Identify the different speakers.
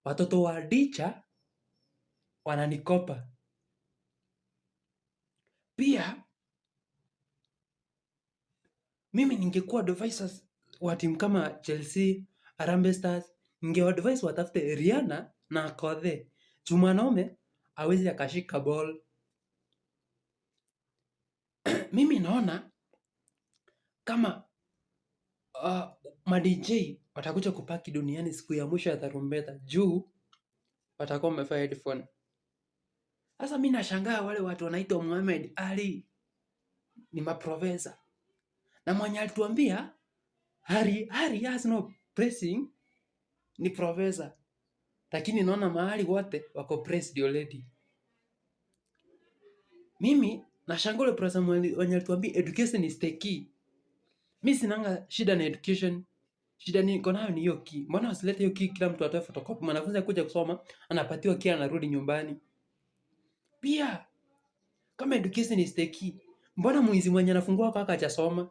Speaker 1: watoto wa teacher wananikopa. Pia mimi ningekuwa advisors wa timu kama Chelsea, Harambee Stars, ningewadvise watafute Rihanna na Akothee. Juu mwanaume hawezi akashika ball. Mimi naona kama ma DJ watakuja kupaki duniani siku ya mwisho ya tarumbeta juu watakuwa wamevaa headphone. Sasa mimi nashangaa wale watu wanaitwa Muhammad Ali ni maprofesa. Na mwenye alituambia Harry has no pressing ni profesa. Lakini naona mahali wote wako pressed already. Mimi nashangaa wale profesa mwenye alituambia education is the key. Mimi sinanga shida na education. Shida niko nayo ni hiyo key. Mbona wasilete hiyo key kila mtu atoe photocopy? Mwanafunzi akuja kusoma, anapatiwa key anarudi nyumbani. Pia kama education is the key, mbona mwizi mwenye anafungua kaka hajasoma?